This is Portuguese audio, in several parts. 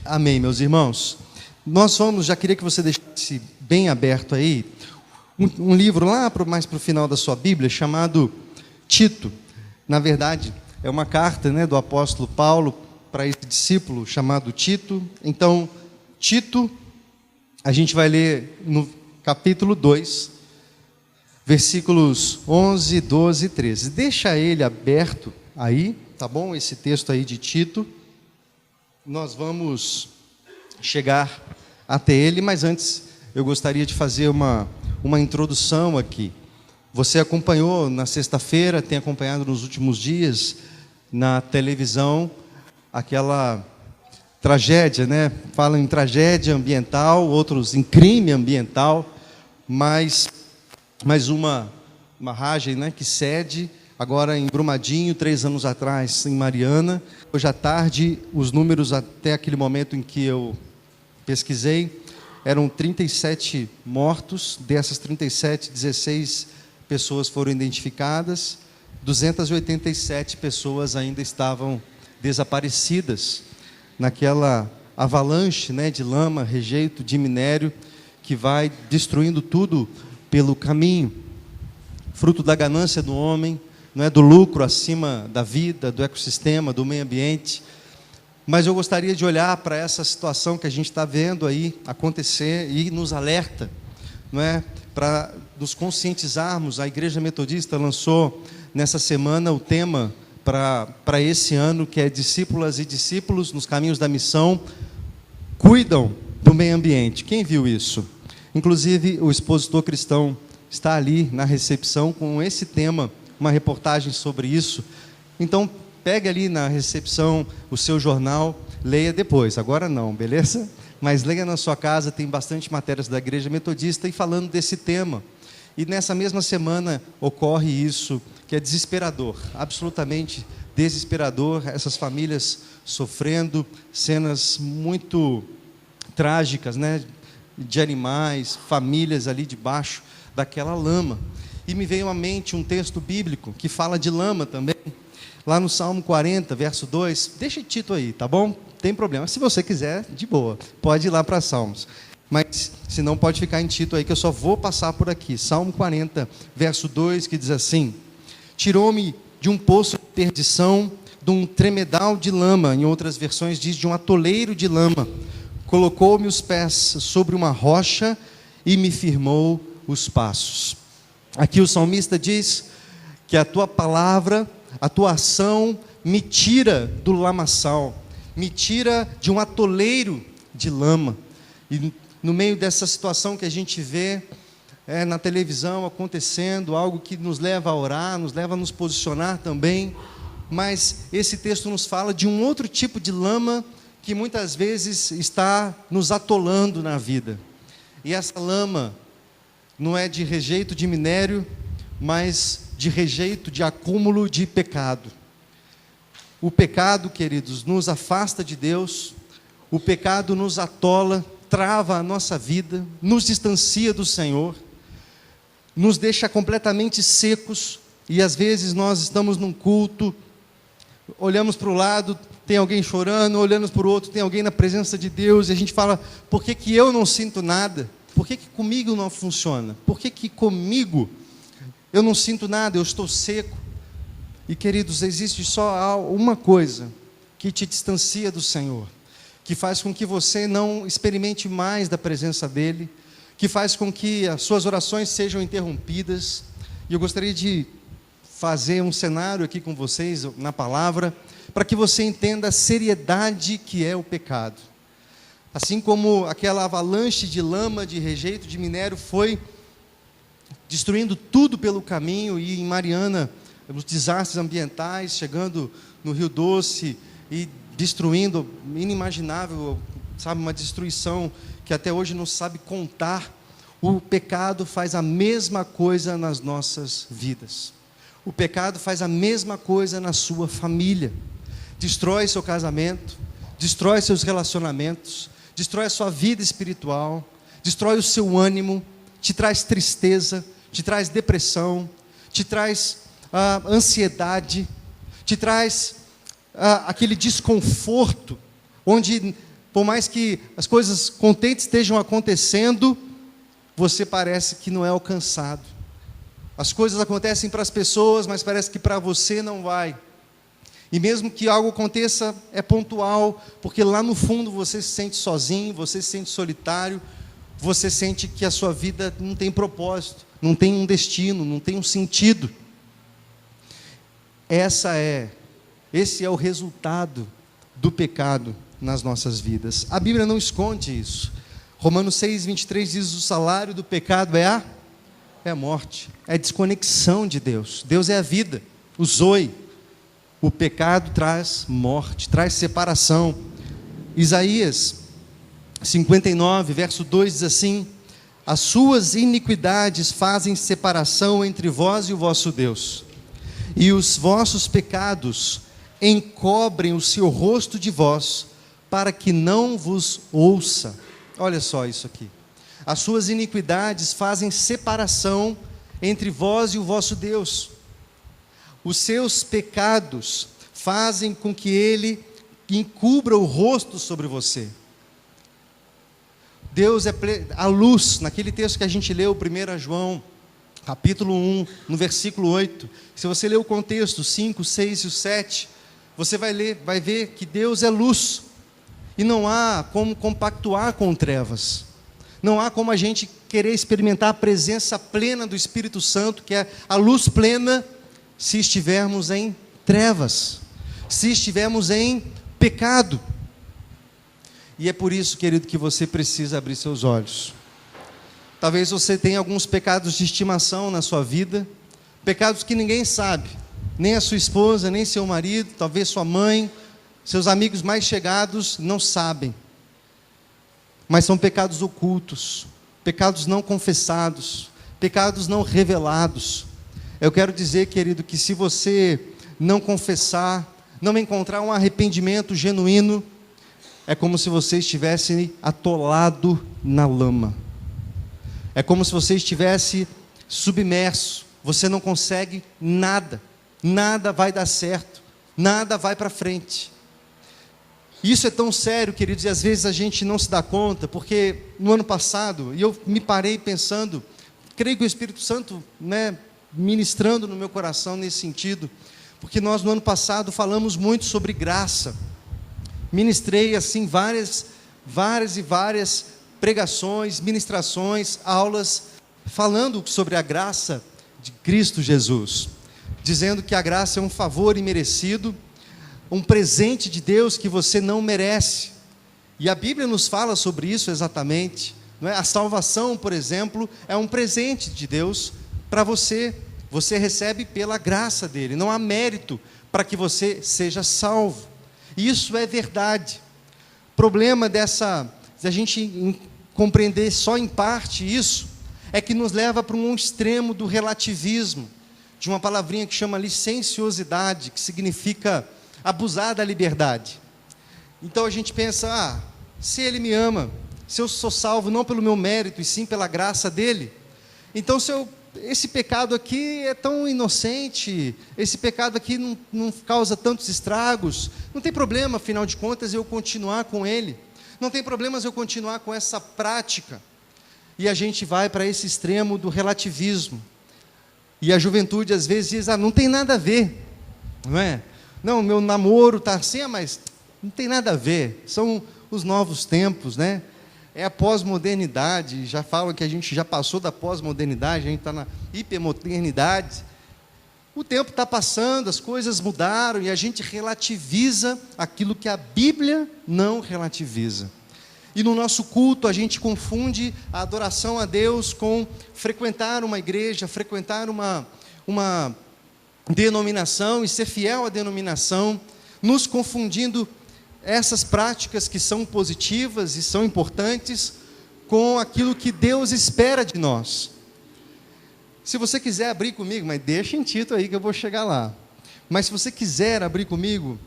Amém, meus irmãos. Nós vamos, já queria que você deixasse bem aberto aí, um livro lá mais para o final da sua Bíblia, chamado Tito. Na verdade, é uma carta, do apóstolo Paulo para esse discípulo chamado Tito. Então, Tito, a gente vai ler no capítulo 2, versículos 11, 12 e 13. Deixa ele aberto aí, tá bom? Esse texto aí de Tito. Nós vamos chegar até ele, mas antes eu gostaria de fazer uma introdução aqui. Você acompanhou na sexta-feira, tem acompanhado nos últimos dias, na televisão, aquela tragédia, Falam em tragédia ambiental, outros em crime ambiental, mas uma barragem, que cede, agora em Brumadinho, 3 anos atrás em Mariana. Hoje à tarde, os números até aquele momento em que eu pesquisei, eram 37 mortos. Dessas 37, 16 pessoas foram identificadas, 287 pessoas ainda estavam desaparecidas naquela avalanche, de lama, rejeito de minério, que vai destruindo tudo pelo caminho, fruto da ganância do homem, do lucro acima da vida, do ecossistema, do meio ambiente. Mas eu gostaria de olhar para essa situação que a gente está vendo aí acontecer e nos alerta, para nos conscientizarmos. A Igreja Metodista lançou nessa semana o tema para esse ano, que é discípulas e discípulos nos caminhos da missão, cuidam do meio ambiente. Quem viu isso? Inclusive o expositor cristão está ali na recepção com esse tema, uma reportagem sobre isso. Então, pegue ali na recepção o seu jornal, leia depois. Agora não, beleza? Mas leia na sua casa, tem bastante matérias da Igreja Metodista e falando desse tema. E nessa mesma semana ocorre isso, que é desesperador, absolutamente desesperador, essas famílias sofrendo, cenas muito trágicas, de animais, famílias ali debaixo daquela lama. E me veio à mente um texto bíblico que fala de lama também, lá no Salmo 40, verso 2. Deixa Tito aí, tá bom? Tem problema. Se você quiser, de boa, pode ir lá para Salmos. Mas, se não, pode ficar em Tito aí, que eu só vou passar por aqui. Salmo 40, verso 2, que diz assim: tirou-me de um poço de perdição, de um tremedal de lama. Em outras versões diz de um atoleiro de lama. Colocou-me os pés sobre uma rocha e me firmou os passos. Aqui o salmista diz que a tua palavra, a tua ação me tira do lamaçal, me tira de um atoleiro de lama. E no meio dessa situação que a gente vê na televisão acontecendo, algo que nos leva a orar, nos leva a nos posicionar também, mas esse texto nos fala de um outro tipo de lama que muitas vezes está nos atolando na vida. E essa lama não é de rejeito de minério, mas de rejeito, de acúmulo de pecado. O pecado, queridos, nos afasta de Deus, o pecado nos atola, trava a nossa vida, nos distancia do Senhor, nos deixa completamente secos, e às vezes nós estamos num culto, olhamos para o lado, tem alguém chorando, olhamos para o outro, tem alguém na presença de Deus, e a gente fala: por que eu não sinto nada? Por que comigo não funciona? Por que comigo eu não sinto nada, eu estou seco? E, queridos, existe só uma coisa que te distancia do Senhor, que faz com que você não experimente mais da presença dEle, que faz com que as suas orações sejam interrompidas. E eu gostaria de fazer um cenário aqui com vocês, na palavra, para que você entenda a seriedade que é o pecado. Assim como aquela avalanche de lama, de rejeito, de minério, foi destruindo tudo pelo caminho, e em Mariana, os desastres ambientais, chegando no Rio Doce e destruindo, inimaginável, uma destruição que até hoje não se sabe contar. O pecado faz a mesma coisa nas nossas vidas. O pecado faz a mesma coisa na sua família. Destrói seu casamento, destrói seus relacionamentos, destrói a sua vida espiritual, destrói o seu ânimo, te traz tristeza, te traz depressão, te traz ansiedade, te traz aquele desconforto, onde por mais que as coisas contentes estejam acontecendo, você parece que não é alcançado. As coisas acontecem para as pessoas, mas parece que para você não vai. E mesmo que algo aconteça, é pontual, porque lá no fundo você se sente sozinho, você se sente solitário, você sente que a sua vida não tem propósito, não tem um destino, não tem um sentido. Esse é o resultado do pecado nas nossas vidas. A Bíblia não esconde isso. Romanos 6:23 diz: o salário do pecado é a morte, é a desconexão de Deus. Deus é a vida, o zoe. O pecado traz morte, traz separação. Isaías 59, verso 2 diz assim: as suas iniquidades fazem separação entre vós e o vosso Deus, e os vossos pecados encobrem o seu rosto de vós, para que não vos ouça. Olha só isso aqui. As suas iniquidades fazem separação entre vós e o vosso Deus. Os seus pecados fazem com que Ele encubra o rosto sobre você. Deus é a luz. Naquele texto que a gente leu, 1 João, capítulo 1, no versículo 8. Se você ler o contexto, 5, 6 e 7, você vai ver que Deus é luz. E não há como compactuar com trevas. Não há como a gente querer experimentar a presença plena do Espírito Santo, que é a luz plena, se estivermos em trevas, se estivermos em pecado. E é por isso, querido, que você precisa abrir seus olhos. Talvez você tenha alguns pecados de estimação na sua vida, pecados que ninguém sabe, nem a sua esposa, nem seu marido, talvez sua mãe, seus amigos mais chegados não sabem. Mas são pecados ocultos, pecados não confessados, pecados não revelados. Eu quero dizer, querido, que se você não confessar, não encontrar um arrependimento genuíno, é como se você estivesse atolado na lama. É como se você estivesse submerso. Você não consegue nada. Nada vai dar certo. Nada vai para frente. Isso é tão sério, queridos, e às vezes a gente não se dá conta, porque no ano passado, e eu me parei pensando, creio que o Espírito Santo, ministrando no meu coração nesse sentido, porque nós no ano passado falamos muito sobre graça. Ministrei assim várias pregações, ministrações, aulas, falando sobre a graça de Cristo Jesus, dizendo que a graça é um favor imerecido, um presente de Deus que você não merece. E a Bíblia nos fala sobre isso exatamente, não é? A salvação, por exemplo, é um presente de Deus para você. Você recebe pela graça dele, não há mérito para que você seja salvo. Isso é verdade. O problema de a gente compreender só em parte isso, é que nos leva para um extremo do relativismo, de uma palavrinha que chama licenciosidade, que significa abusar da liberdade. Então a gente pensa, se ele me ama, se eu sou salvo não pelo meu mérito, e sim pela graça dele, então esse pecado aqui é tão inocente, esse pecado aqui não causa tantos estragos, não tem problema, afinal de contas, eu continuar com ele, não tem problemas eu continuar com essa prática. E a gente vai para esse extremo do relativismo, e a juventude às vezes diz, não tem nada a ver, não é? Não, meu namoro está assim, mas não tem nada a ver, são os novos tempos, né? É a pós-modernidade, já falam que a gente já passou da pós-modernidade, a gente está na hipermodernidade. O tempo está passando, as coisas mudaram e a gente relativiza aquilo que a Bíblia não relativiza. E no nosso culto a gente confunde a adoração a Deus com frequentar uma igreja, frequentar uma denominação e ser fiel à denominação, nos confundindo essas práticas que são positivas e são importantes com aquilo que Deus espera de nós. Se você quiser abrir comigo, mas deixa em Tito aí que eu vou chegar lá. Mas se você quiser abrir comigo,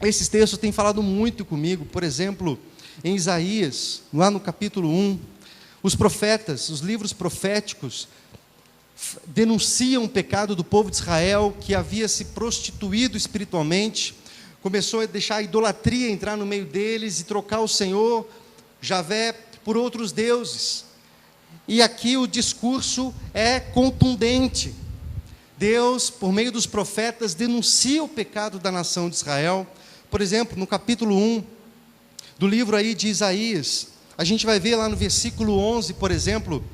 esses textos têm falado muito comigo. Por exemplo, em Isaías, lá no capítulo 1, os profetas, os livros proféticos, denunciam o pecado do povo de Israel, que havia se prostituído espiritualmente, começou a deixar a idolatria entrar no meio deles e trocar o Senhor, Javé, por outros deuses. E aqui o discurso é contundente. Deus, por meio dos profetas, denuncia o pecado da nação de Israel. Por exemplo, no capítulo 1 do livro aí de Isaías, a gente vai ver lá no versículo 11, por exemplo,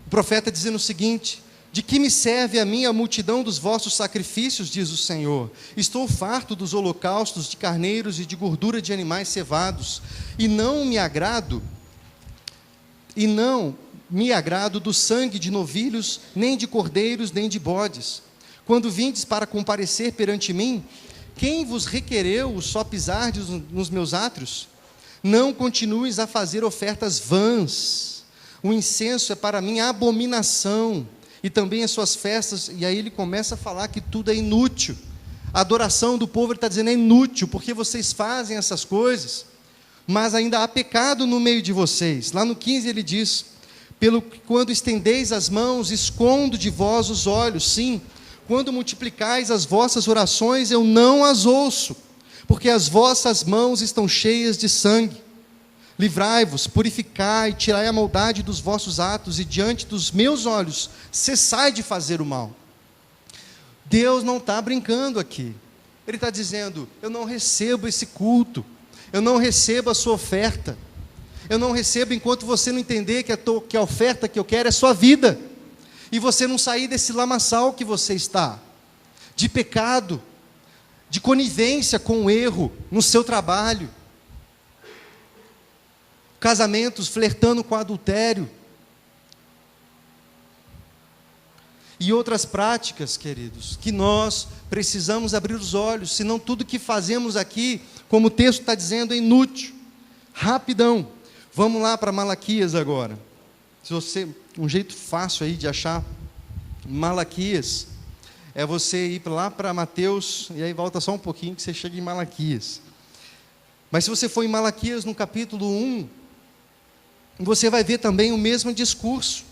o profeta dizendo o seguinte: de que me serve a mim a multidão dos vossos sacrifícios, diz o Senhor? Estou farto dos holocaustos de carneiros e de gordura de animais cevados, e não me agrado do sangue de novilhos, nem de cordeiros, nem de bodes. Quando vindes para comparecer perante mim, quem vos requereu o só pisardes nos meus átrios? Não continues a fazer ofertas vãs. O incenso é para mim abominação, e também as suas festas. E aí ele começa a falar que tudo é inútil. A adoração do povo, ele está dizendo, é inútil, porque vocês fazem essas coisas, mas ainda há pecado no meio de vocês. Lá no 15 ele diz: pelo que quando estendeis as mãos, escondo de vós os olhos. Sim, quando multiplicais as vossas orações, eu não as ouço, porque as vossas mãos estão cheias de sangue. Livrai-vos, purificai, tirai a maldade dos vossos atos, e diante dos meus olhos cessai de fazer o mal. Deus não está brincando aqui. Ele está dizendo: eu não recebo esse culto, eu não recebo a sua oferta, eu não recebo enquanto você não entender que a oferta que eu quero é sua vida, e você não sair desse lamaçal que você está, de pecado, de conivência com o erro no seu trabalho, casamentos flertando com adultério, e outras práticas, queridos, que nós precisamos abrir os olhos, senão tudo que fazemos aqui, como o texto está dizendo, é inútil. Rapidão, vamos lá para Malaquias agora. Se você, um jeito fácil aí de achar Malaquias, é você ir lá para Mateus, e aí volta só um pouquinho que você chega em Malaquias. Mas se você for em Malaquias no capítulo 1, você vai ver também o mesmo discurso.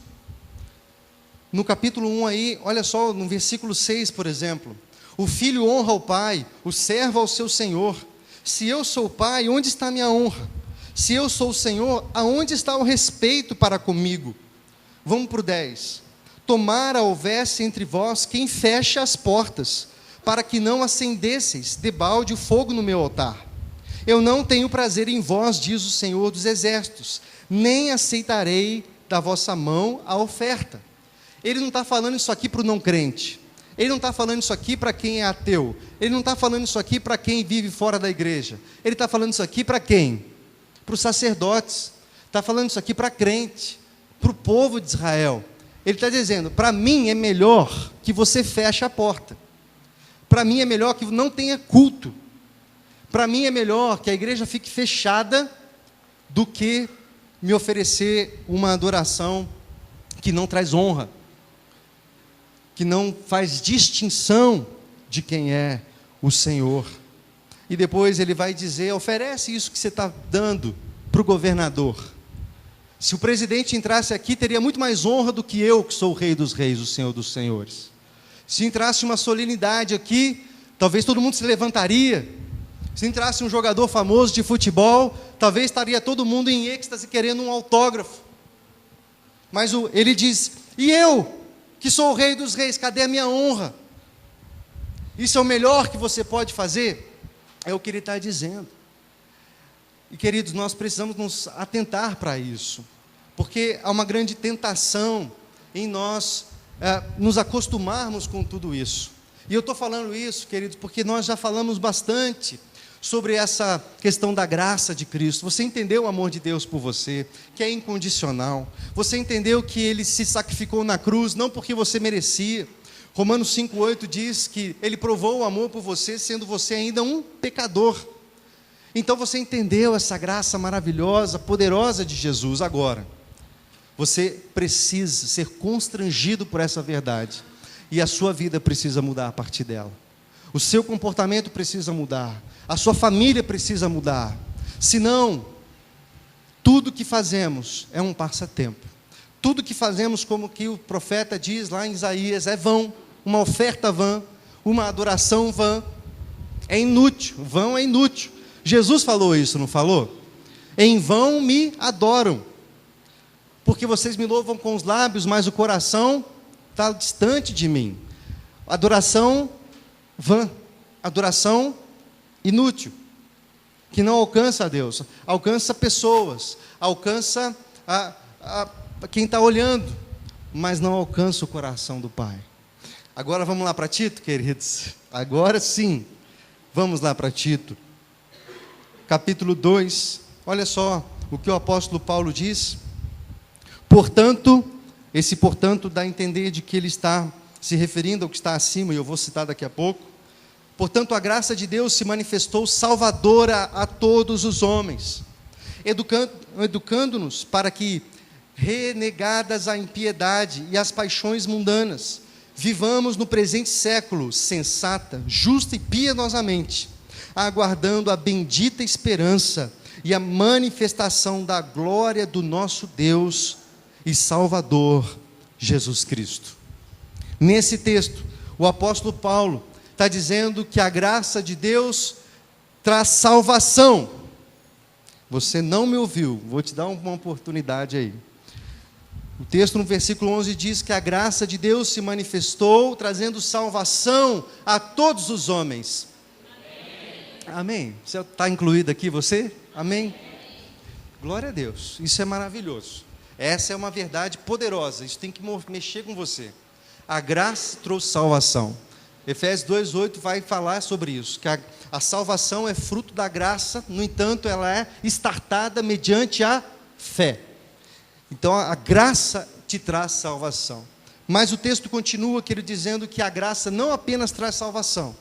No capítulo 1 aí, olha só, no versículo 6, por exemplo: o filho honra o pai, o servo ao seu senhor. Se eu sou o pai, onde está a minha honra? Se eu sou o Senhor, aonde está o respeito para comigo? Vamos para o 10. Tomara houvesse entre vós quem feche as portas, para que não acendesseis debalde o fogo no meu altar. Eu não tenho prazer em vós, diz o Senhor dos exércitos, nem aceitarei da vossa mão a oferta. Ele não está falando isso aqui para o não crente, ele não está falando isso aqui para quem é ateu, ele não está falando isso aqui para quem vive fora da igreja, ele está falando isso aqui para quem? Para os sacerdotes, está falando isso aqui para crente, para o povo de Israel. Ele está dizendo: para mim é melhor que você feche a porta, para mim é melhor que não tenha culto, para mim é melhor que a igreja fique fechada, do que me oferecer uma adoração que não traz honra, que não faz distinção de quem é o Senhor. E depois ele vai dizer: oferece isso que você está dando para o governador. Se o presidente entrasse aqui, teria muito mais honra do que eu, que sou o rei dos reis, o Senhor dos senhores. Se entrasse uma solenidade aqui, talvez todo mundo se levantaria. Se entrasse um jogador famoso de futebol, talvez estaria todo mundo em êxtase querendo um autógrafo. Mas ele diz: e eu, que sou o rei dos reis, cadê a minha honra? Isso é o melhor que você pode fazer? É o que ele está dizendo. E queridos, nós precisamos nos atentar para isso, porque há uma grande tentação em nós nos acostumarmos com tudo isso. E eu estou falando isso, queridos, porque nós já falamos bastante sobre essa questão da graça de Cristo. Você entendeu o amor de Deus por você, que é incondicional. Você entendeu que Ele se sacrificou na cruz, não porque você merecia. Romanos 5,8 diz que Ele provou o amor por você, sendo você ainda um pecador. Então você entendeu essa graça maravilhosa, poderosa de Jesus. Agora, você precisa ser constrangido por essa verdade, e a sua vida precisa mudar a partir dela. O seu comportamento precisa mudar, a sua família precisa mudar. Senão, tudo que fazemos é um passatempo. Tudo que fazemos, como que o profeta diz lá em Isaías, é vão, uma oferta vã, uma adoração vã. É inútil, vão é inútil. Jesus falou isso, não falou? Em vão me adoram, porque vocês me louvam com os lábios, mas o coração está distante de mim. Adoração vã, adoração inútil, que não alcança a Deus, alcança pessoas, alcança quem está olhando, mas não alcança o coração do Pai. Agora vamos lá para Tito, queridos. Agora sim, vamos lá para Tito, capítulo 2. Olha só o que o apóstolo Paulo diz. Portanto, esse portanto dá a entender de que ele está se referindo ao que está acima, e eu vou citar daqui a pouco. Portanto, a graça de Deus se manifestou salvadora a todos os homens, educando-nos para que, renegadas a impiedade e as paixões mundanas, vivamos no presente século sensata, justa e piedosamente, aguardando a bendita esperança e a manifestação da glória do nosso Deus e Salvador, Jesus Cristo. Nesse texto, o apóstolo Paulo está dizendo que a graça de Deus traz salvação. Você não me ouviu, vou te dar uma oportunidade aí. O texto no versículo 11 diz que a graça de Deus se manifestou, trazendo salvação a todos os homens. Amém? Você está incluído aqui, você? Amém? Glória a Deus, isso é maravilhoso. Essa é uma verdade poderosa, isso tem que mexer com você. A graça trouxe salvação. Efésios 2,8 vai falar sobre isso, que a salvação é fruto da graça, no entanto, ela é estartada mediante a fé. Então, a graça te traz salvação. Mas o texto continua, dizendo que a graça não apenas traz salvação,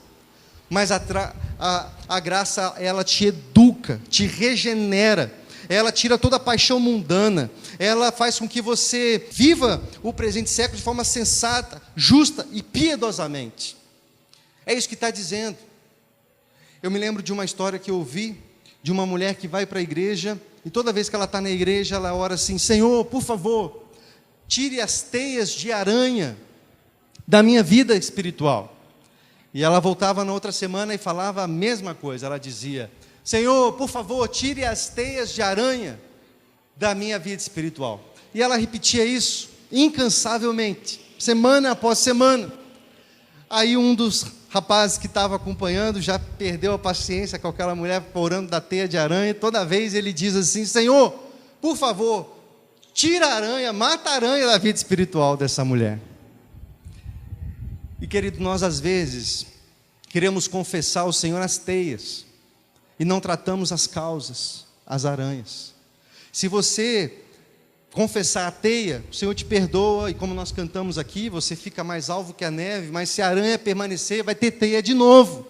mas a graça, ela te educa, te regenera, ela tira toda a paixão mundana, ela faz com que você viva o presente século de forma sensata, justa e piedosamente. É isso que está dizendo. Eu me lembro de uma história que eu ouvi, de uma mulher que vai para a igreja, e toda vez que ela está na igreja, ela ora assim: Senhor, por favor, tire as teias de aranha da minha vida espiritual. E ela voltava na outra semana e falava a mesma coisa, ela dizia: Senhor, por favor, tire as teias de aranha da minha vida espiritual. E ela repetia isso incansavelmente, semana após semana. Aí um dos rapazes que estava acompanhando já perdeu a paciência com aquela mulher orando da teia de aranha, e toda vez ele diz assim: Senhor, por favor, tira a aranha, mata a aranha da vida espiritual dessa mulher. E querido, nós às vezes queremos confessar ao Senhor as teias, e não tratamos as causas, as aranhas. Se você confessar a teia, o Senhor te perdoa, e como nós cantamos aqui, você fica mais alvo que a neve, mas se a aranha permanecer, vai ter teia de novo.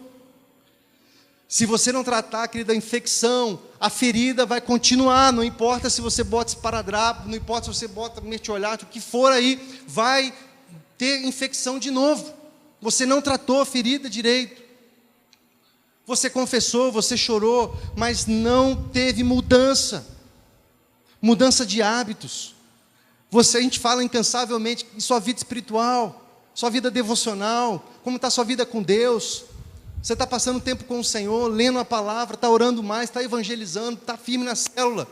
Se você não tratar, querida, a infecção, a ferida vai continuar, não importa se você bota esparadrapo, não importa se você bota mertiolate, o que for aí, vai ter infecção de novo. Você não tratou a ferida direito. Você confessou, você chorou, mas não teve mudança de hábitos. A gente fala incansavelmente em sua vida espiritual, sua vida devocional, como está a sua vida com Deus. Você está passando tempo com o Senhor, lendo a palavra, está orando mais, está evangelizando, está firme na célula.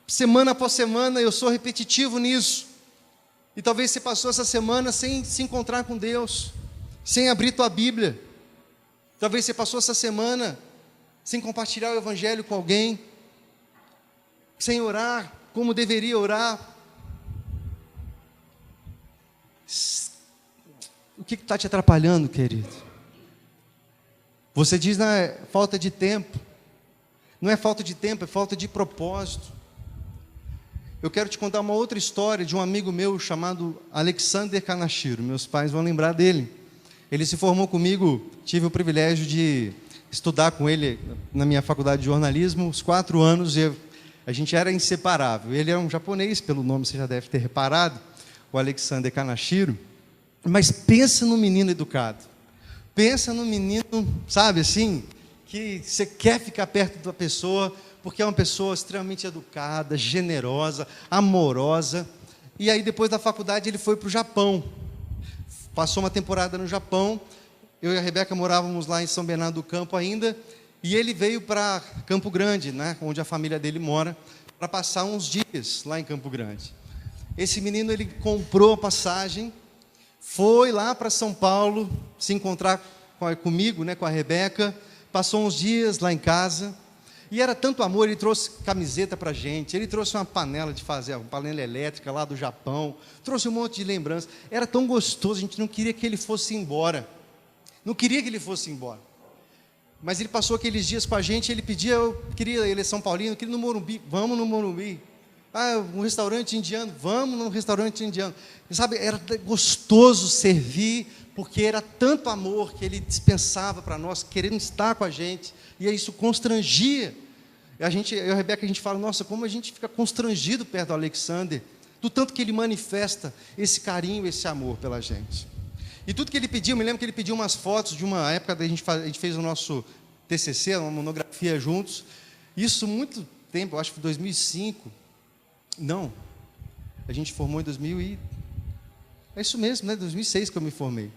Semana após semana eu sou repetitivo nisso. E talvez você passou essa semana sem se encontrar com Deus, sem abrir tua Bíblia. Talvez você passou essa semana sem compartilhar o Evangelho com alguém, sem orar como deveria orar. O que está te atrapalhando, querido? Você diz, não, é falta de tempo. Não é falta de tempo, é falta de propósito. Eu quero te contar uma outra história de um amigo meu chamado Alexander Kanashiro. Meus pais vão lembrar dele. Ele se formou comigo, tive o privilégio de estudar com ele na minha faculdade de jornalismo, uns 4 anos, e a gente era inseparável. Ele é um japonês, pelo nome você já deve ter reparado, o Alexander Kanashiro. Mas pensa num menino educado. Pensa num menino, sabe assim, que você quer ficar perto da pessoa, porque é uma pessoa extremamente educada, generosa, amorosa. E aí depois da faculdade ele foi para o Japão. Passou uma temporada no Japão, eu e a Rebeca morávamos lá em São Bernardo do Campo ainda, e ele veio para Campo Grande, né, onde a família dele mora, para passar uns dias lá em Campo Grande. Esse menino, ele comprou a passagem, foi lá para São Paulo se encontrar comigo, né, com a Rebeca, passou uns dias lá em casa, e era tanto amor, ele trouxe camiseta para a gente, ele trouxe uma panela de fazer, uma panela elétrica lá do Japão, trouxe um monte de lembranças, era tão gostoso, a gente não queria que ele fosse embora, mas ele passou aqueles dias com a gente, ele pedia, ele é São Paulino, queria ir no Morumbi, vamos no Morumbi, um restaurante indiano, vamos num restaurante indiano, e sabe, era gostoso servir, porque era tanto amor que ele dispensava para nós, querendo estar com a gente, e isso constrangia. Eu e a Rebeca, a gente fala, nossa, como a gente fica constrangido perto do Alexander, do tanto que ele manifesta esse carinho, esse amor pela gente. E tudo que ele pediu, eu me lembro que ele pediu umas fotos de uma época, a gente fez o nosso TCC, uma monografia juntos, isso muito tempo, eu acho que foi 2005, não, a gente formou em 2000 e... é isso mesmo, né? 2006 que eu me formei.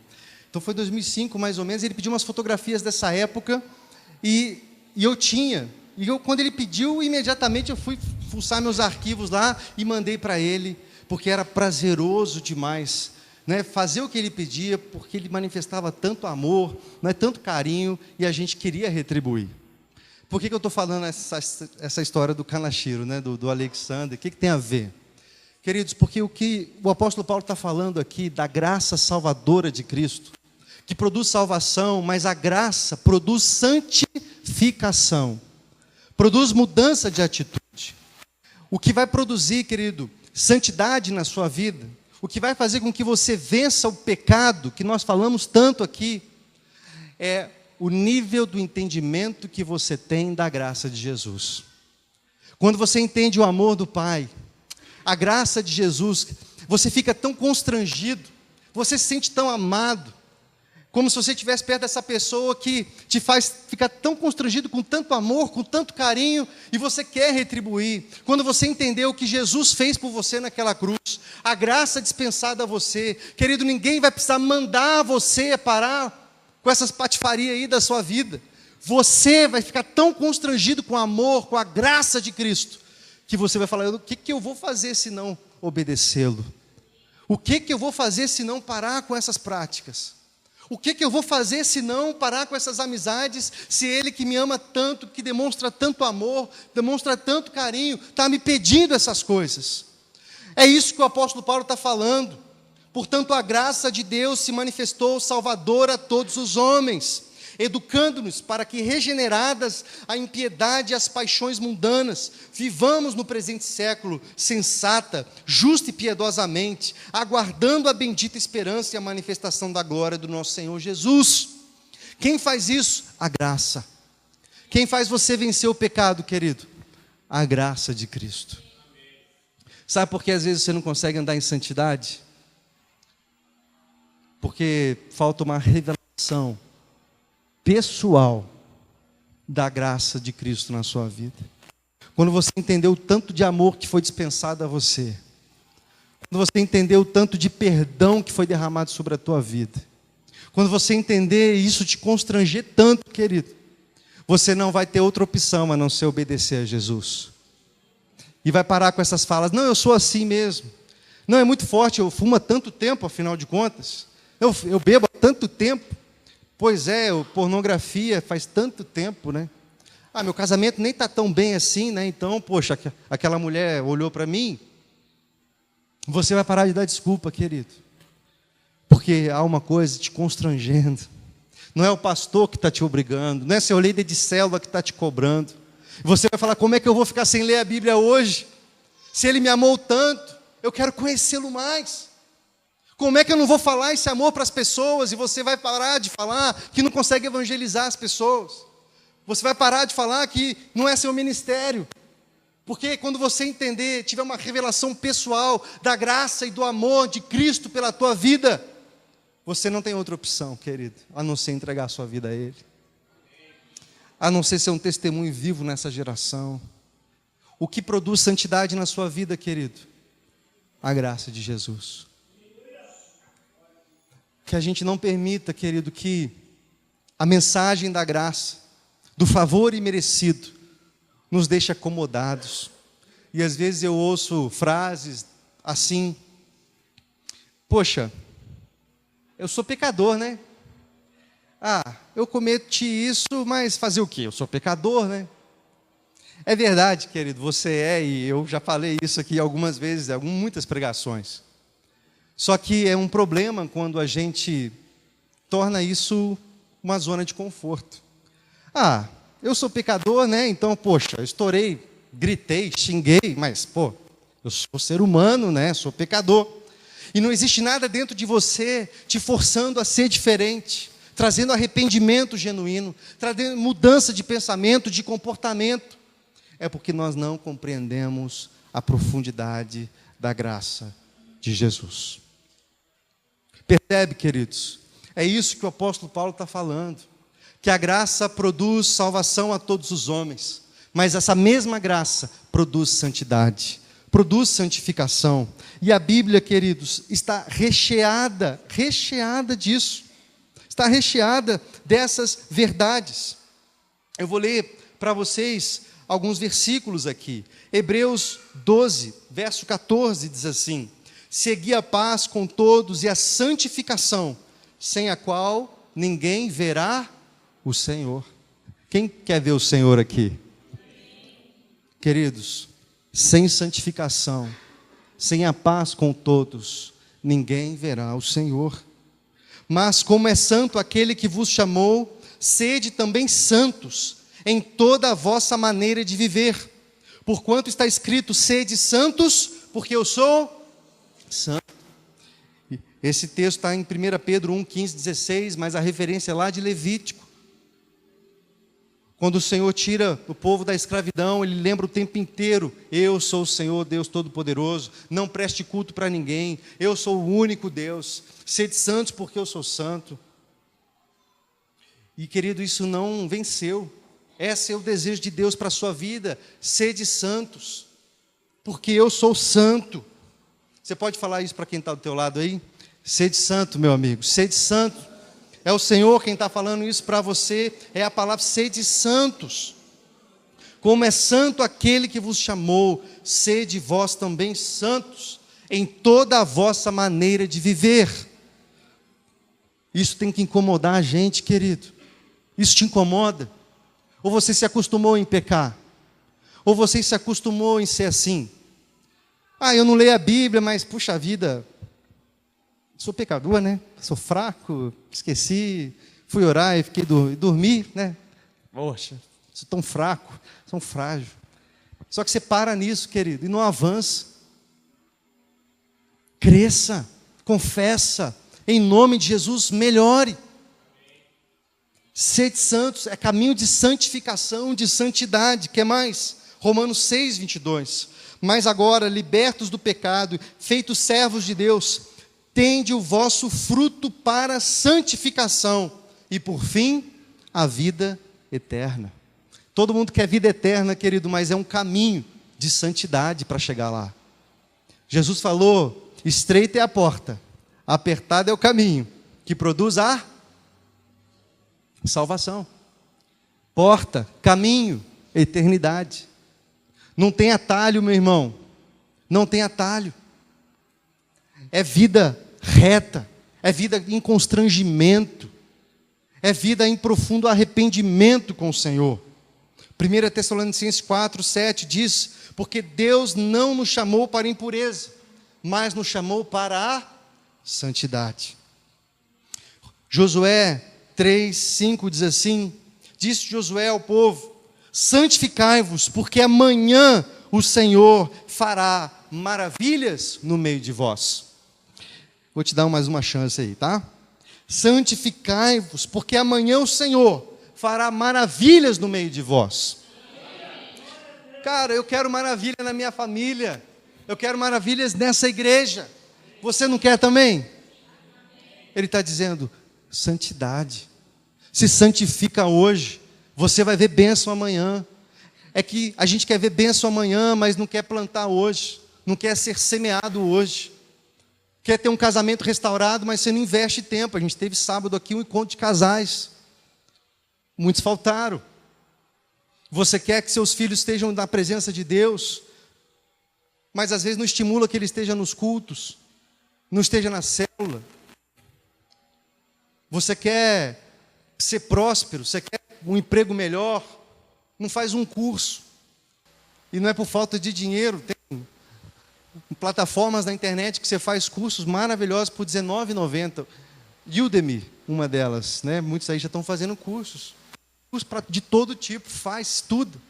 Então foi 2005 mais ou menos, ele pediu umas fotografias dessa época, e eu tinha, quando ele pediu, imediatamente eu fui fuçar meus arquivos lá, e mandei para ele, porque era prazeroso demais, né, fazer o que ele pedia, porque ele manifestava tanto amor, né, tanto carinho, e a gente queria retribuir. Por que eu estou falando essa história do Kanashiro, né, do Alexander? O que tem a ver? Queridos, porque o que o apóstolo Paulo está falando aqui, da graça salvadora de Cristo, que produz salvação, mas a graça produz santificação, produz mudança de atitude. O que vai produzir, querido, santidade na sua vida, o que vai fazer com que você vença o pecado, que nós falamos tanto aqui, é o nível do entendimento que você tem da graça de Jesus. Quando você entende o amor do Pai, a graça de Jesus, você fica tão constrangido, você se sente tão amado, como se você estivesse perto dessa pessoa que te faz ficar tão constrangido, com tanto amor, com tanto carinho, e você quer retribuir. Quando você entendeu o que Jesus fez por você naquela cruz, a graça dispensada a você, querido, ninguém vai precisar mandar você parar com essas patifarias aí da sua vida. Você vai ficar tão constrangido com o amor, com a graça de Cristo, que você vai falar, o que eu vou fazer se não obedecê-lo? O que eu vou fazer se não parar com essas práticas? O que eu vou fazer se não parar com essas amizades, se Ele que me ama tanto, que demonstra tanto amor, demonstra tanto carinho, está me pedindo essas coisas? É isso que o apóstolo Paulo está falando. Portanto, a graça de Deus se manifestou salvadora a todos os homens, educando-nos para que, regeneradas a impiedade e as paixões mundanas, vivamos no presente século sensata, justa e piedosamente, aguardando a bendita esperança e a manifestação da glória do nosso Senhor Jesus. Quem faz isso? A graça. Quem faz você vencer o pecado, querido? A graça de Cristo. Sabe por que às vezes você não consegue andar em santidade? Porque falta uma revelação pessoal da graça de Cristo na sua vida. Quando você entendeu o tanto de amor que foi dispensado a você, quando você entendeu o tanto de perdão que foi derramado sobre a tua vida, quando você entender isso te constranger tanto, querido, você não vai ter outra opção a não ser obedecer a Jesus. E vai parar com essas falas, não, eu sou assim mesmo, não, é muito forte, eu fumo há tanto tempo, afinal de contas, eu bebo há tanto tempo. Pois é, pornografia faz tanto tempo, né? Meu casamento nem está tão bem assim, né? Então, poxa, aquela mulher olhou para mim. Você vai parar de dar desculpa, querido. Porque há uma coisa te constrangendo. Não é o pastor que está te obrigando, não é seu líder de célula que está te cobrando. Você vai falar, como é que eu vou ficar sem ler a Bíblia hoje? Se Ele me amou tanto, eu quero conhecê-lo mais. Como é que eu não vou falar esse amor para as pessoas e você vai parar de falar que não consegue evangelizar as pessoas? Você vai parar de falar que não é seu ministério? Porque quando você entender, tiver uma revelação pessoal da graça e do amor de Cristo pela tua vida, você não tem outra opção, querido, a não ser entregar a sua vida a Ele. A não ser um testemunho vivo nessa geração. O que produz santidade na sua vida, querido? A graça de Jesus. Que a gente não permita, querido, que A mensagem da graça, do favor imerecido, nos deixa acomodados. E às vezes eu ouço frases assim: poxa, eu sou pecador, né? Eu cometi isso, mas fazer o quê? Eu sou pecador, né? É verdade, querido, você é, e eu já falei isso aqui algumas vezes, muitas pregações. Só que é um problema quando a gente torna isso uma zona de conforto. Eu sou pecador, né? Então, poxa, eu estourei, gritei, xinguei, mas, eu sou ser humano, né? Sou pecador. E não existe nada dentro de você te forçando a ser diferente, trazendo arrependimento genuíno, trazendo mudança de pensamento, de comportamento. É porque nós não compreendemos a profundidade da graça de Jesus. Percebe, queridos? É isso que o apóstolo Paulo está falando. Que a graça produz salvação a todos os homens. Mas essa mesma graça produz santidade, produz santificação. E a Bíblia, queridos, está recheada disso. Está recheada dessas verdades. Eu vou ler para vocês alguns versículos aqui. Hebreus 12, verso 14, diz assim: segui a paz com todos e a santificação, sem a qual ninguém verá o Senhor. Quem quer ver o Senhor aqui? Queridos, sem santificação, sem a paz com todos, ninguém verá o Senhor. Mas como é santo aquele que vos chamou, sede também santos em toda a vossa maneira de viver. Porquanto está escrito: sede santos, porque eu sou santo. Esse texto está em 1 Pedro 1, 15, 16, mas a referência é lá de Levítico. Quando o Senhor tira o povo da escravidão, Ele lembra o tempo inteiro: eu sou o Senhor, Deus Todo-Poderoso, não preste culto para ninguém, eu sou o único Deus, sede santos porque eu sou santo. E querido, isso não venceu. Esse é o desejo de Deus para a sua vida: sede santos, porque eu sou santo. Você pode falar isso para quem está do teu lado aí? Sede santo, meu amigo, sede santo. É o Senhor quem está falando isso para você, é a palavra: sede santos. Como é santo aquele que vos chamou, sede vós também santos, em toda a vossa maneira de viver. Isso tem que incomodar a gente, querido. Isso te incomoda? Ou você se acostumou em pecar? Ou você se acostumou em ser assim? Eu não leio a Bíblia, mas puxa vida, sou pecador, né? Sou fraco, esqueci, fui orar e fiquei dormi, né? Poxa, sou tão fraco, sou frágil. Só que você para nisso, querido, e não avança. Cresça, confessa, em nome de Jesus, melhore. Sede santos é caminho de santificação, de santidade. Que mais? Romanos 6, 22. Mas agora, libertos do pecado, feitos servos de Deus, tende o vosso fruto para a santificação e, por fim, a vida eterna. Todo mundo quer vida eterna, querido, mas é um caminho de santidade para chegar lá. Jesus falou: estreita é a porta, apertado é o caminho, que produz a salvação. Porta, caminho, eternidade. Não tem atalho, meu irmão. Não tem atalho. É vida reta, é vida em constrangimento, é vida em profundo arrependimento com o Senhor. 1 Tessalonicenses 4, 7 diz: porque Deus não nos chamou para a impureza, mas nos chamou para a santidade. Josué 3, 5 diz assim: disse Josué ao povo: santificai-vos, porque amanhã o Senhor fará maravilhas no meio de vós. Vou te dar mais uma chance aí, tá? Santificai-vos, porque amanhã o Senhor fará maravilhas no meio de vós. Cara, eu quero maravilha na minha família, eu quero maravilhas nessa igreja. Você não quer também? Ele está dizendo: santidade. Se santifica hoje, você vai ver bênção amanhã. É que a gente quer ver bênção amanhã, mas não quer plantar hoje, não quer ser semeado hoje. Quer ter um casamento restaurado, mas você não investe tempo. A gente teve sábado aqui um encontro de casais. Muitos faltaram. Você quer que seus filhos estejam na presença de Deus, mas às vezes não estimula que ele esteja nos cultos, não esteja na célula. Você quer ser próspero, você quer um emprego melhor, não faz um curso. E não é por falta de dinheiro, tem plataformas na internet que você faz cursos maravilhosos por R$19,90. Udemy, uma delas, né? Muitos aí já estão fazendo cursos de todo tipo, faz tudo.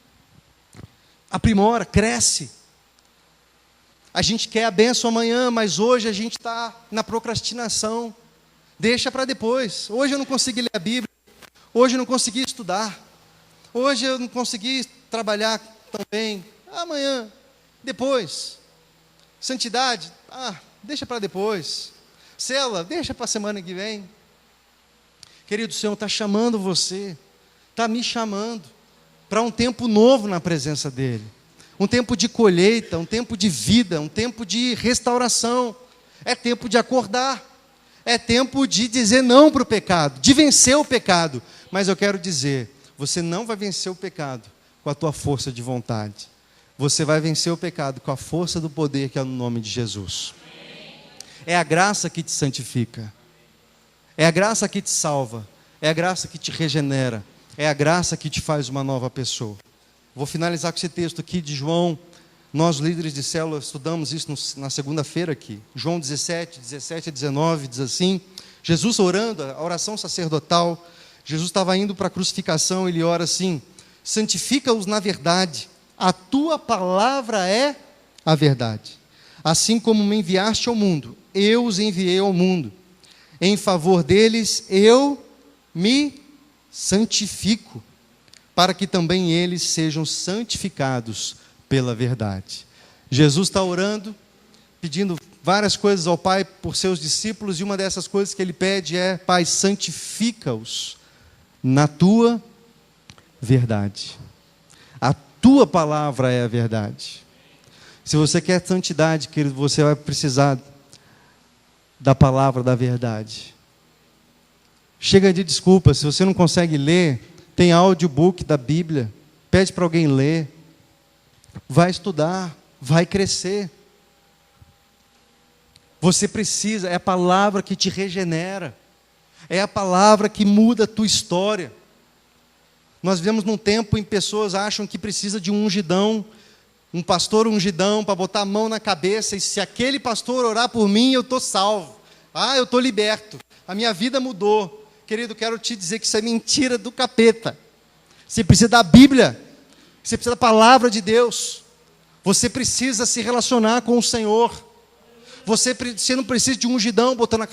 Aprimora, cresce. A gente quer a bênção amanhã, mas hoje a gente está na procrastinação. Deixa para depois. Hoje eu não consegui ler a Bíblia. Hoje eu não consegui estudar. Hoje eu não consegui trabalhar tão bem. Amanhã, depois. Santidade, deixa para depois. Célula, deixa para a semana que vem. Querido, o Senhor está chamando você, está me chamando para um tempo novo na presença dEle. Um tempo de colheita, um tempo de vida, um tempo de restauração. É tempo de acordar. É tempo de dizer não para o pecado, de vencer o pecado. Mas eu quero dizer, você não vai vencer o pecado com a tua força de vontade. Você vai vencer o pecado com a força do poder que é no nome de Jesus. É a graça que te santifica. É a graça que te salva. É a graça que te regenera. É a graça que te faz uma nova pessoa. Vou finalizar com esse texto aqui de João. Nós, líderes de célula, estudamos isso na segunda-feira aqui. João 17 a 19, diz assim: Jesus orando, a oração sacerdotal. Jesus estava indo para a crucificação, ele ora assim: santifica-os na verdade, a tua palavra é a verdade. Assim como me enviaste ao mundo, eu os enviei ao mundo. Em favor deles, eu me santifico, para que também eles sejam santificados pela verdade. Jesus está orando, pedindo várias coisas ao Pai por seus discípulos, e uma dessas coisas que ele pede é: Pai, santifica-os na tua verdade. A tua palavra é a verdade. Se você quer santidade, querido, você vai precisar da palavra da verdade. Chega de desculpa, se você não consegue ler, tem audiobook da Bíblia, pede para alguém ler, vai estudar, vai crescer. Você precisa, é a palavra que te regenera, é a palavra que muda a tua história. Nós vivemos num tempo em que pessoas acham que precisa de um ungidão, um pastor ungidão para botar a mão na cabeça, e se aquele pastor orar por mim, eu estou salvo. Eu estou liberto, a minha vida mudou. Querido, quero te dizer que isso é mentira do capeta. Você precisa da Bíblia, você precisa da palavra de Deus, você precisa se relacionar com o Senhor. Você não precisa de um ungidão botando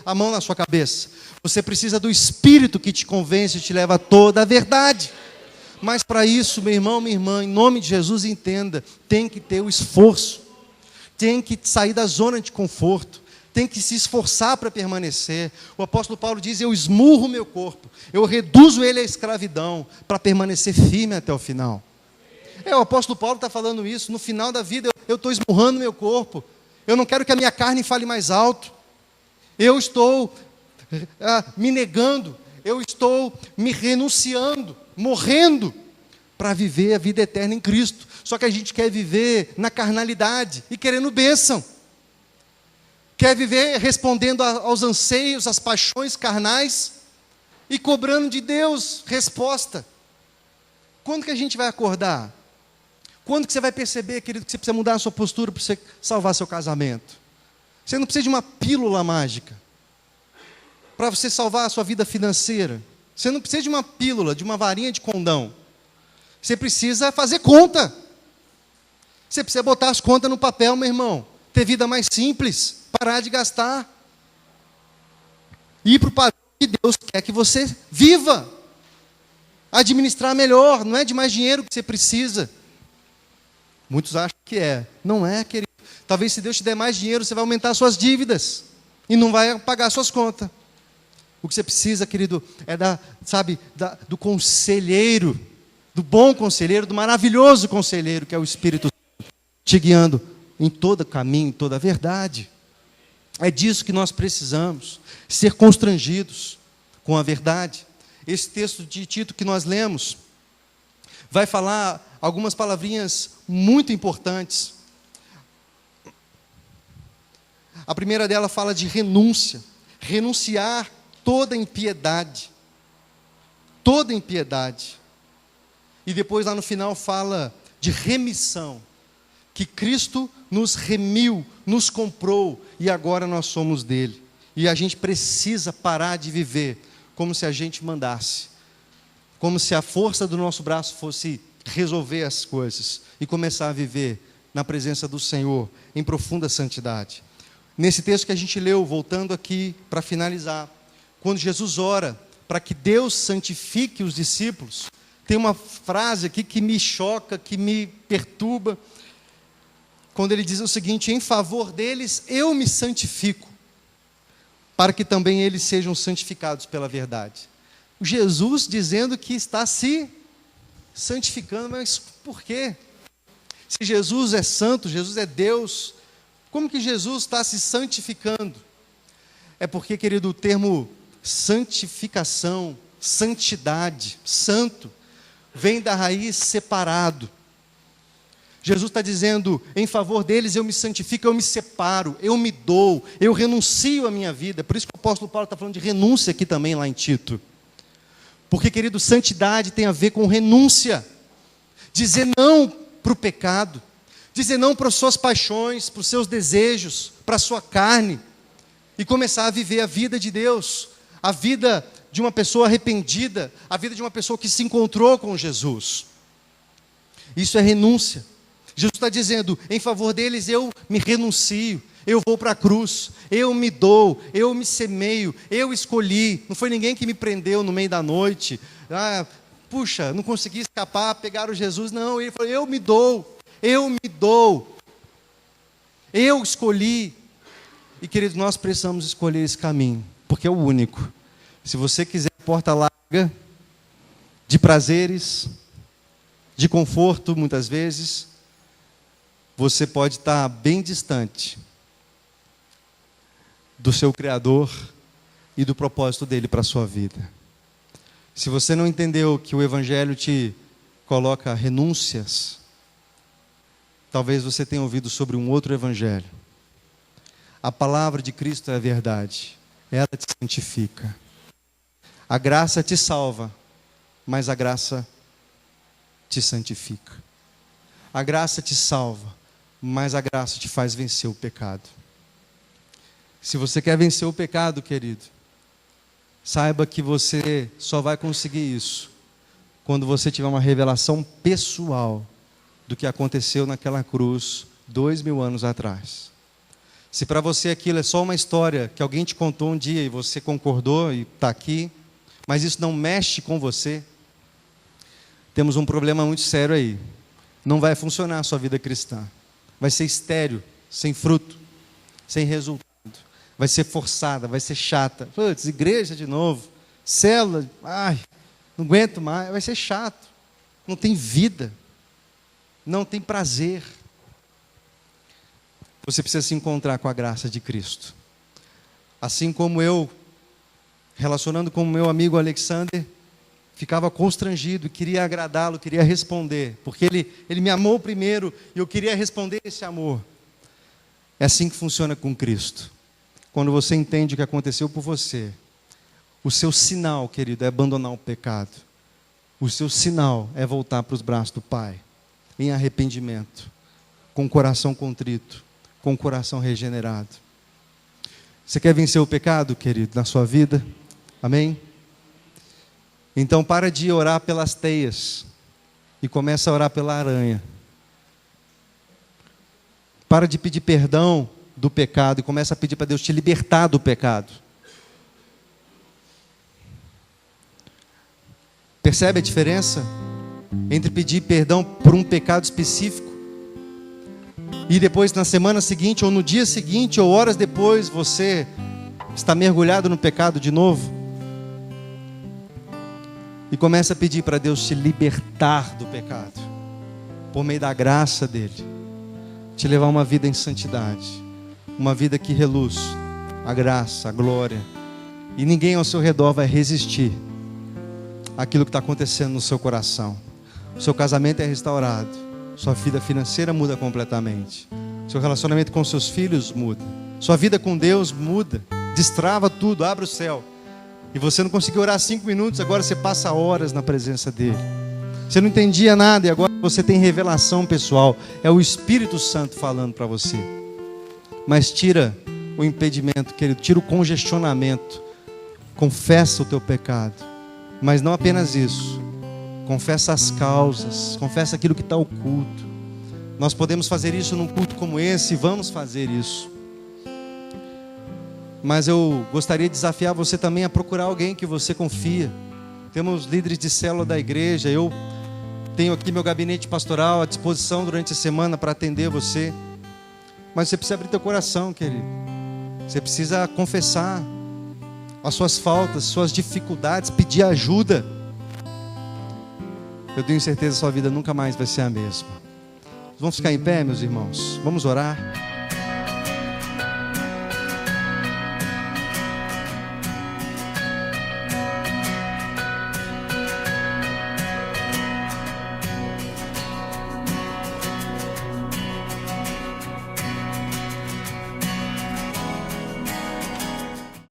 a mão na sua cabeça. Você precisa do Espírito que te convence e te leva a toda a verdade. Mas para isso, meu irmão, minha irmã, em nome de Jesus, entenda, tem que ter o esforço, tem que sair da zona de conforto, tem que se esforçar para permanecer. O apóstolo Paulo diz: eu esmurro o meu corpo, eu reduzo ele à escravidão, para permanecer firme até o final. O apóstolo Paulo está falando isso: no final da vida eu estou esmurrando meu corpo, eu não quero que a minha carne fale mais alto, eu estou me negando, eu estou me renunciando, morrendo, para viver a vida eterna em Cristo. Só que a gente quer viver na carnalidade e querendo bênção, quer viver respondendo aos anseios, às paixões carnais e cobrando de Deus resposta. Quando que a gente vai acordar? Quando que você vai perceber, querido, que você precisa mudar a sua postura para você salvar seu casamento? Você não precisa de uma pílula mágica para você salvar a sua vida financeira. Você não precisa de uma pílula, de uma varinha de condão. Você precisa fazer conta. Você precisa botar as contas no papel, meu irmão. Ter vida mais simples, parar de gastar. Ir para o padrão que Deus quer que você viva. Administrar melhor, não é de mais dinheiro que você precisa. Muitos acham que é. Não é, querido. Talvez se Deus te der mais dinheiro, você vai aumentar suas dívidas e não vai pagar suas contas. O que você precisa, querido, é do conselheiro, do bom conselheiro, do maravilhoso conselheiro, que é o Espírito Santo, te guiando em todo caminho, em toda a verdade. É disso que nós precisamos, ser constrangidos com a verdade. esse texto de Tito que nós lemos vai falar algumas palavrinhas muito importantes. A primeira dela fala de renúncia, renunciar toda impiedade, toda impiedade. E depois lá no final fala de remissão, que Cristo nos remiu, nos comprou e agora nós somos dele. E a gente precisa parar de viver como se a gente mandasse, como se a força do nosso braço fosse resolver as coisas e começar a viver na presença do Senhor em profunda santidade. Nesse texto que a gente leu, voltando aqui para finalizar, quando Jesus ora para que Deus santifique os discípulos, tem uma frase aqui que me choca, que me perturba, quando ele diz o seguinte: em favor deles eu me santifico, para que também eles sejam santificados pela verdade. Jesus dizendo que está se santificando, mas por quê? Se Jesus é santo, Jesus é Deus, como que Jesus está se santificando? É porque, querido, o termo santificação, santidade, santo, vem da raiz separado. Jesus está dizendo, em favor deles eu me santifico, eu me separo, eu me dou, eu renuncio à minha vida. Por isso que o apóstolo Paulo está falando de renúncia aqui também, lá em Tito. Porque, querido, santidade tem a ver com renúncia. Dizer não para o pecado, dizer não para as suas paixões, para os seus desejos, para a sua carne, e começar a viver a vida de Deus, a vida de uma pessoa arrependida, a vida de uma pessoa que se encontrou com Jesus. Isso é renúncia. Jesus está dizendo, em favor deles eu me renuncio, eu vou para a cruz, eu me dou, eu me semeio, eu escolhi, não foi ninguém que me prendeu no meio da noite, puxa, não consegui escapar, pegaram Jesus, não, ele falou, eu me dou, eu escolhi. E, queridos, nós precisamos escolher esse caminho, porque é o único. Se você quiser a porta larga, de prazeres, de conforto, muitas vezes, você pode estar bem distante do seu Criador e do propósito dele para a sua vida. Se você não entendeu que o Evangelho te coloca renúncias, talvez você tenha ouvido sobre um outro Evangelho. A palavra de Cristo é a verdade, ela te santifica. A graça te salva, mas a graça te santifica. A graça te salva, mas a graça te faz vencer o pecado. Se você quer vencer o pecado, querido, saiba que você só vai conseguir isso quando você tiver uma revelação pessoal do que aconteceu naquela cruz 2000 anos atrás. Se para você aquilo é só uma história que alguém te contou um dia e você concordou e está aqui, mas isso não mexe com você, temos um problema muito sério aí. Não vai funcionar a sua vida cristã. Vai ser estéril, sem fruto, sem resultado. Vai ser forçada, vai ser chata. Putz, igreja de novo, célula, não aguento mais. Vai ser chato. Não tem vida. Não tem prazer. Você precisa se encontrar com a graça de Cristo. Assim como eu, relacionando com o meu amigo Alexander, ficava constrangido, queria agradá-lo, queria responder, porque ele me amou primeiro e eu queria responder esse amor. É assim que funciona com Cristo. Quando você entende o que aconteceu por você, o seu sinal, querido, é abandonar o pecado. O seu sinal é voltar para os braços do Pai, em arrependimento, com o coração contrito, com o coração regenerado. Você quer vencer o pecado, querido, na sua vida? Amém? Então para de orar pelas teias e começa a orar pela aranha. Para de pedir perdão do pecado e começa a pedir para Deus te libertar do pecado. Percebe a diferença entre pedir perdão por um pecado específico e depois na semana seguinte ou no dia seguinte ou horas depois você está mergulhado no pecado de novo? E começa a pedir para Deus te libertar do pecado, por meio da graça dEle, te levar a uma vida em santidade, uma vida que reluz a graça, a glória, e ninguém ao seu redor vai resistir aquilo que está acontecendo no seu coração. O seu casamento é restaurado, sua vida financeira muda completamente, seu relacionamento com seus filhos muda, sua vida com Deus muda, destrava tudo, abre o céu. E você não conseguiu orar 5 minutos, agora você passa horas na presença dele. Você não entendia nada e agora você tem revelação pessoal. É o Espírito Santo falando para você. Mas tira o impedimento, querido, tira o congestionamento. Confessa o teu pecado. Mas não apenas isso. Confessa as causas, confessa aquilo que está oculto. Nós podemos fazer isso num culto como esse, vamos fazer isso. Mas eu gostaria de desafiar você também a procurar alguém que você confia. Temos líderes de célula da igreja, eu tenho aqui meu gabinete pastoral à disposição durante a semana para atender você. Mas você precisa abrir teu coração, querido. Você precisa confessar as suas faltas, suas dificuldades, pedir ajuda. Eu tenho certeza que sua vida nunca mais vai ser a mesma. Vamos ficar em pé, meus irmãos? Vamos orar?